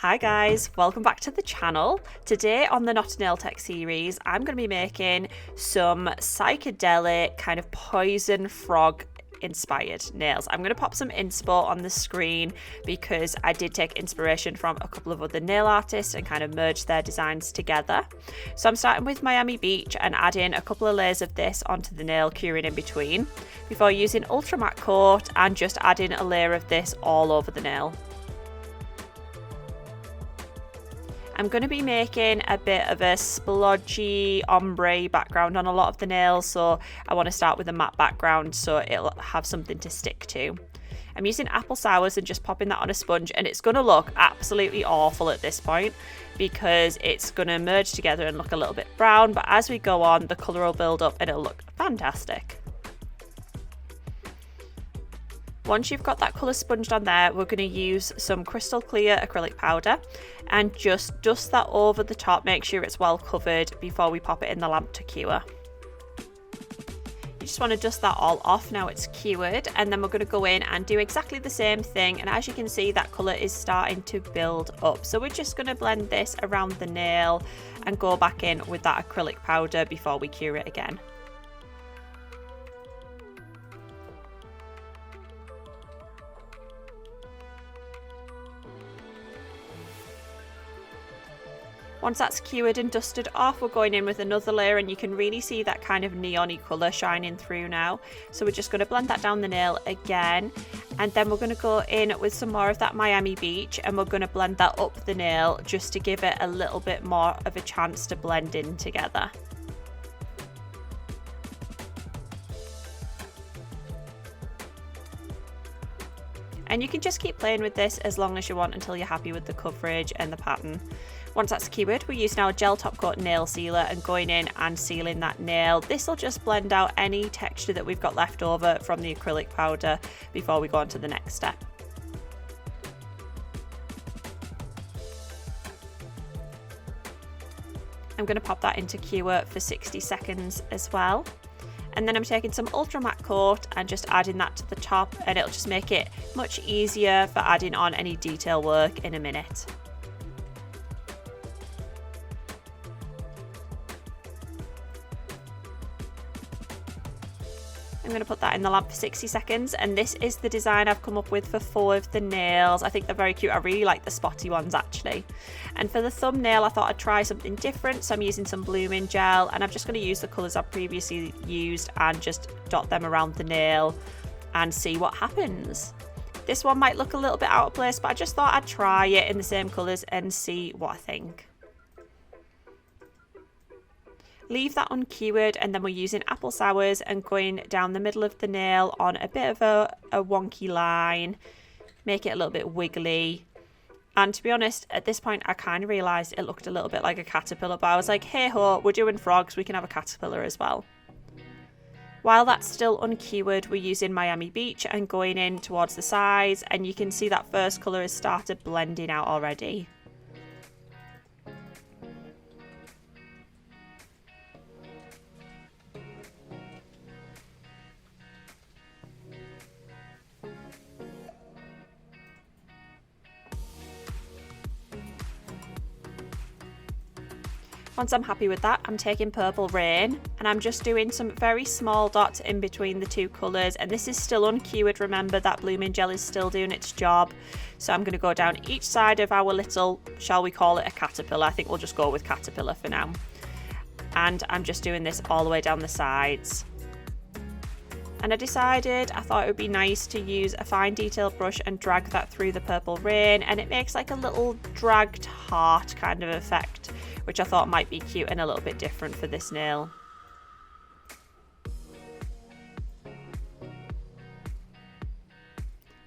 Hi guys, welcome back to the channel. Today on the Not a Nail Tech series, I'm going to be making some psychedelic kind of poison frog inspired nails. I'm going to pop some inspo on the screen because I did take inspiration from a couple of other nail artists and kind of merge their designs together. So I'm starting with Miami Beach and adding a couple of layers of this onto the nail, curing in between, before using ultra matte coat and just adding a layer of this all over the nail. I'm going to be making a bit of a splodgy ombre background on a lot of the nails, so I want to start with a matte background so it'll have something to stick to. I'm using apple sours and just popping that on a sponge, and it's going to look absolutely awful at this point because it's going to merge together and look a little bit brown, but as we go on the colour will build up and it'll look fantastic. Once you've got that colour sponged on there, we're going to use some crystal clear acrylic powder and just dust that over the top, make sure it's well covered before we pop it in the lamp to cure. You just want to dust that all off now it's cured, and then we're going to go in and do exactly the same thing, and as you can see that colour is starting to build up. So we're just going to blend this around the nail and go back in with that acrylic powder before we cure it again. Once that's cured and dusted off, we're going in with another layer, and you can really see that kind of neon-y colour shining through now. So we're just going to blend that down the nail again, and then we're going to go in with some more of that Miami Beach and we're going to blend that up the nail just to give it a little bit more of a chance to blend in together. And you can just keep playing with this as long as you want until you're happy with the coverage and the pattern. Once that's cured, we're using our gel top coat nail sealer and going in and sealing that nail. This will just blend out any texture that we've got left over from the acrylic powder before we go on to the next step. I'm going to pop that into cure for 60 seconds as well. And then I'm taking some ultra matte coat and just adding that to the top, and it'll just make it much easier for adding on any detail work in a minute. I'm going to put that in the lamp for 60 seconds, and this is the design I've come up with for 4 of the nails. I think they're very cute. I really like the spotty ones actually. And for the thumbnail, I thought I'd try something different, so I'm using some blooming gel, and I'm just going to use the colours I've previously used and just dot them around the nail and see what happens. This one might look a little bit out of place, but I just thought I'd try it in the same colours and see what I think. Leave that uncured, and then we're using apple sours and going down the middle of the nail on a bit of a wonky line, make it a little bit wiggly. And to be honest, at this point I kind of realised it looked a little bit like a caterpillar, but I was like, hey ho, we're doing frogs, we can have a caterpillar as well. While that's still uncured, we're using Miami Beach and going in towards the sides, and you can see that first colour has started blending out already. Once I'm happy with that, I'm taking Purple Rain and I'm just doing some very small dots in between the two colours, and this is still uncured. Remember, that blooming gel is still doing its job. So I'm going to go down each side of our little, shall we call it a caterpillar? I think we'll just go with caterpillar for now. And I'm just doing this all the way down the sides. And I decided I thought it would be nice to use a fine detail brush and drag that through the Purple Rain, and it makes like a little dragged heart kind of effect, which I thought might be cute and a little bit different for this nail.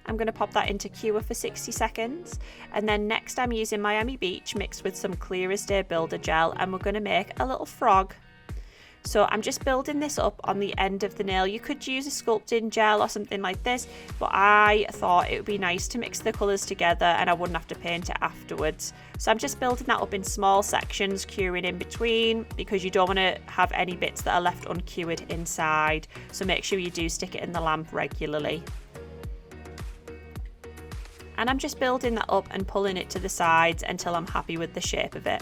I'm going to pop that into cure for 60 seconds, and then next I'm using Miami Beach mixed with some Clear as Day Builder gel, and we're going to make a little frog. So I'm just building this up on the end of the nail. You could use a sculpting gel or something like this, but I thought it would be nice to mix the colours together and I wouldn't have to paint it afterwards. So I'm just building that up in small sections, curing in between, because you don't want to have any bits that are left uncured inside. So make sure you do stick it in the lamp regularly. And I'm just building that up and pulling it to the sides until I'm happy with the shape of it.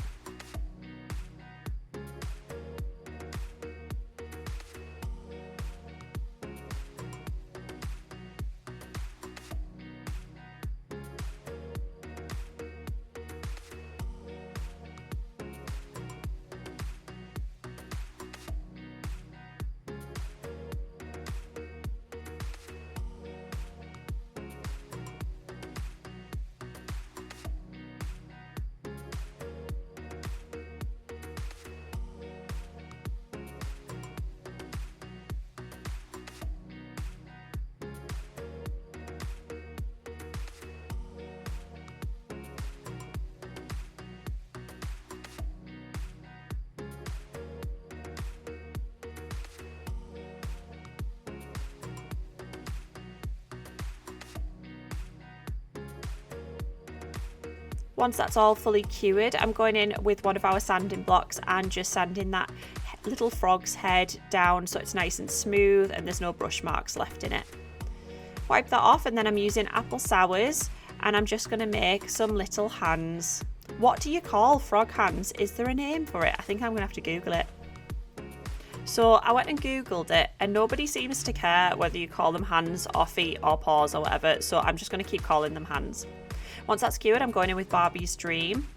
Once that's all fully cured, I'm going in with one of our sanding blocks and just sanding that little frog's head down so it's nice and smooth and there's no brush marks left in it. Wipe that off, and then I'm using apple sours and I'm just going to make some little hands. What do you call frog hands? Is there a name for it? I think I'm going to have to Google it. So I went and Googled it and nobody seems to care whether you call them hands or feet or paws or whatever, so I'm just going to keep calling them hands. Once that's cured, I'm going in with Barbie's Dream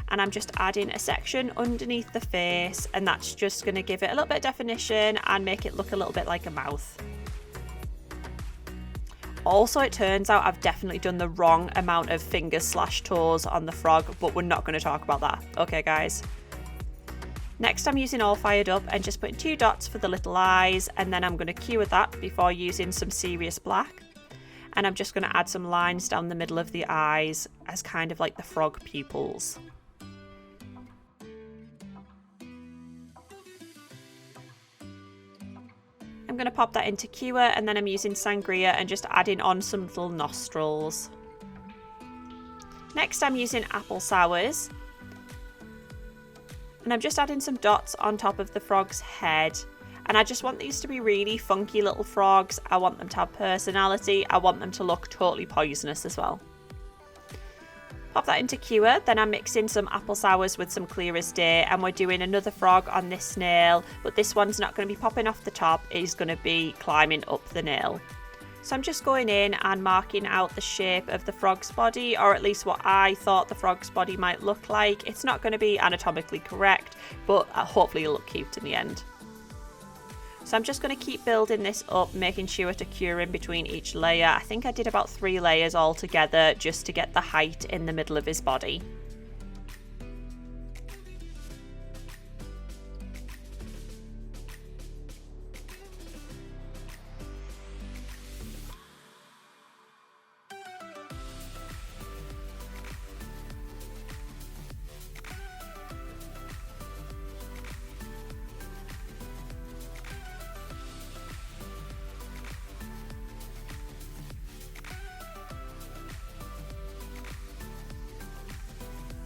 and I'm just adding a section underneath the face, and that's just going to give it a little bit of definition and make it look a little bit like a mouth. Also, it turns out I've definitely done the wrong amount of fingers / toes on the frog, but we're not going to talk about that. Okay, guys. Next, I'm using All Fired Up and just putting 2 dots for the little eyes, and then I'm going to cure that before using some serious black. And I'm just going to add some lines down the middle of the eyes as kind of like the frog pupils. I'm going to pop that into cure, and then I'm using Sangria and just adding on some little nostrils. Next, I'm using apple sours. And I'm just adding some dots on top of the frog's head. And I just want these to be really funky little frogs. I want them to have personality. I want them to look totally poisonous as well. Pop that into cure, then I'm mixing some apple sours with some Clear as Day, and we're doing another frog on this nail, but this one's not going to be popping off the top, it's going to be climbing up the nail. So I'm just going in and marking out the shape of the frog's body, or at least what I thought the frog's body might look like. It's not going to be anatomically correct, but hopefully it'll look cute in the end. So I'm just going to keep building this up, making sure to cure in between each layer. I think I did about 3 layers all together just to get the height in the middle of his body.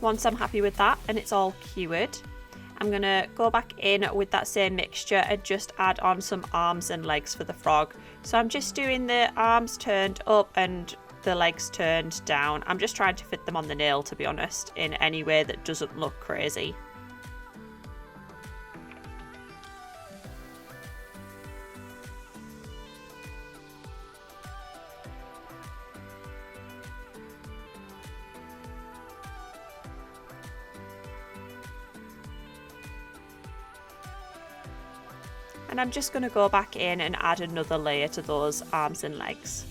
Once I'm happy with that and it's all cured, I'm going to go back in with that same mixture and just add on some arms and legs for the frog. So I'm just doing the arms turned up and the legs turned down. I'm just trying to fit them on the nail, to be honest, in any way that doesn't look crazy. And I'm just going to go back in and add another layer to those arms and legs.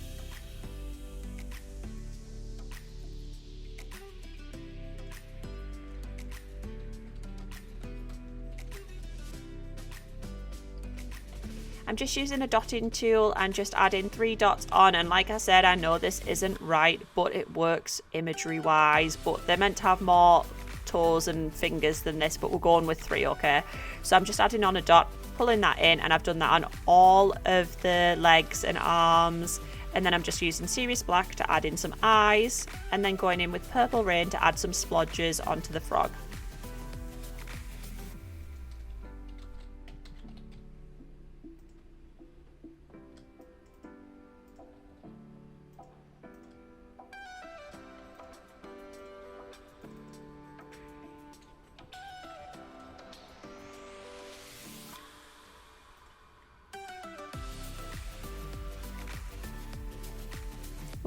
I'm just using a dotting tool and just adding 3 dots on, and like I said, I know this isn't right, but it works imagery wise, but they're meant to have more toes and fingers than this, but we're going with 3, okay? So I'm just adding on a dot, pulling that in, and I've done that on all of the legs and arms, and then I'm just using Serious Black to add in some eyes, and then going in with Purple Rain to add some splodges onto the frog.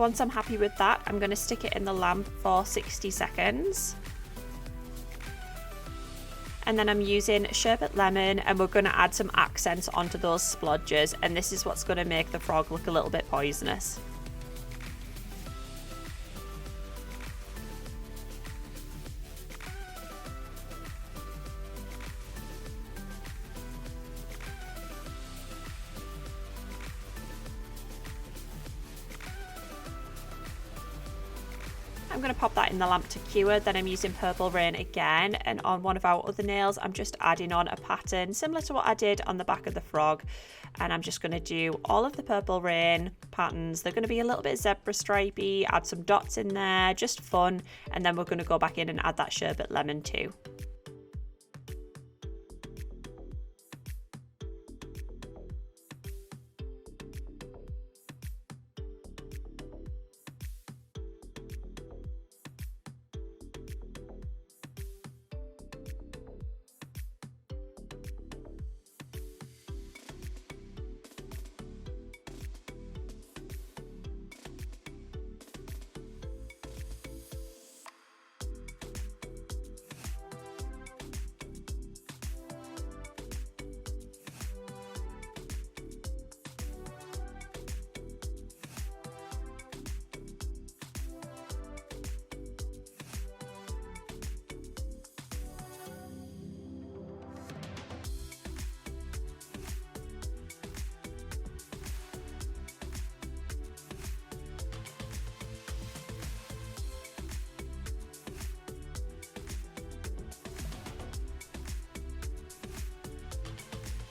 Once I'm happy with that, I'm going to stick it in the lamp for 60 seconds. And then I'm using Sherbet Lemon, and we're going to add some accents onto those splodges, and this is what's going to make the frog look a little bit poisonous. I'm going to pop that in the lamp to cure. Then I'm using Purple Rain again, and on one of our other nails I'm just adding on a pattern similar to what I did on the back of the frog, and I'm just going to do all of the Purple Rain patterns. They're going to be a little bit zebra stripey, add some dots in there, just fun, and then we're going to go back in and add that Sherbet Lemon too.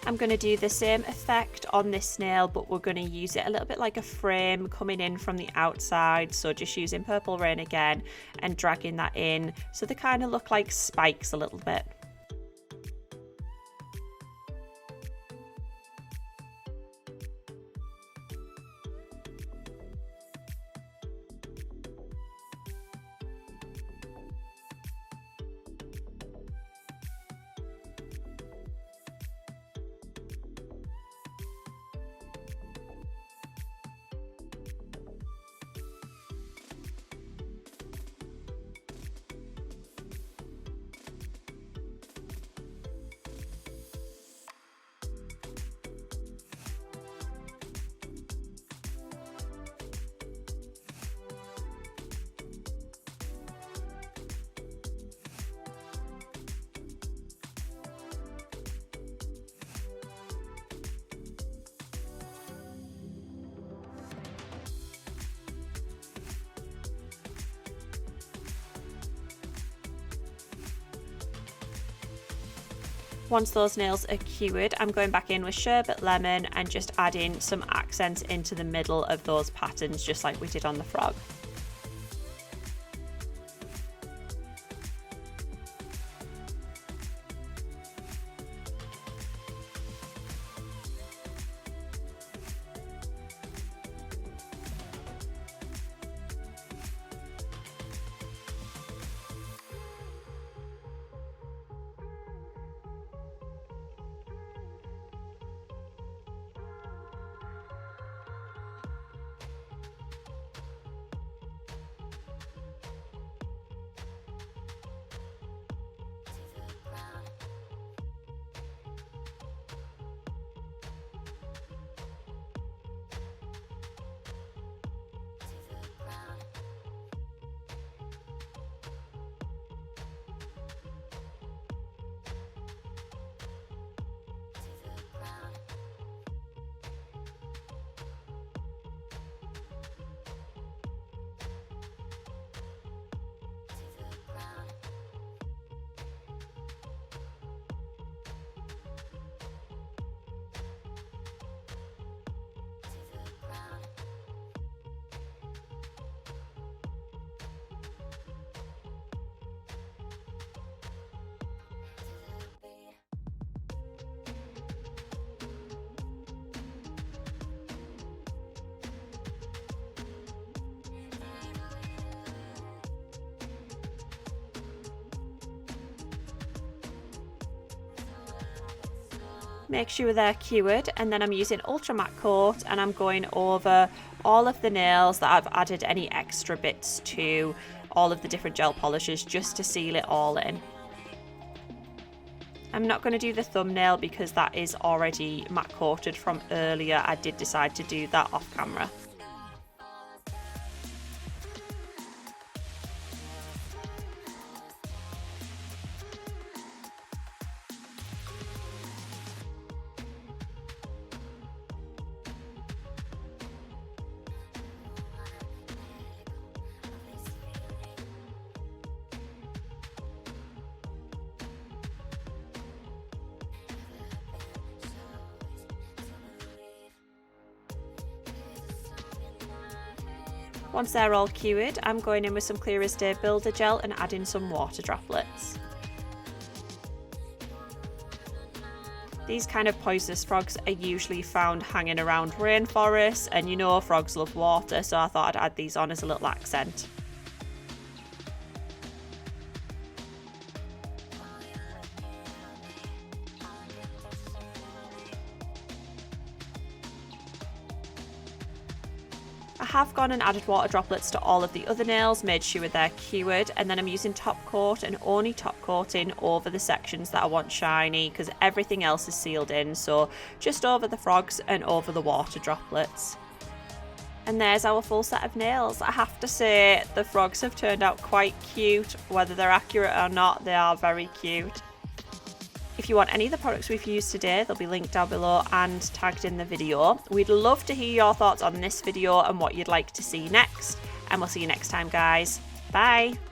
I'm going to do the same effect on this nail, but we're going to use it a little bit like a frame coming in from the outside. So just using Purple Rain again and dragging that in so they kind of look like spikes a little bit. Once those nails are cured, I'm going back in with Sherbet Lemon and just adding some accents into the middle of those patterns, just like we did on the frog. Make sure they're cured, and then I'm using Ultra Matte Coat and I'm going over all of the nails that I've added any extra bits to, all of the different gel polishes, just to seal it all in. I'm not going to do the thumbnail because that is already matte coated from earlier. I did decide to do that off camera. Once they're all cured, I'm going in with some Clear as Day Builder Gel and adding some water droplets. These kind of poisonous frogs are usually found hanging around rainforests, and you know frogs love water, so I thought I'd add these on as a little accent. I have gone and added water droplets to all of the other nails, made sure they're cured, and then I'm using top coat and only top coating over the sections that I want shiny because everything else is sealed in, so just over the frogs and over the water droplets. And there's our full set of nails. I have to say the frogs have turned out quite cute. Whether they're accurate or not, they are very cute. If you want any of the products we've used today, they'll be linked down below and tagged in the video. We'd love to hear your thoughts on this video and what you'd like to see next. And we'll see you next time, guys. Bye!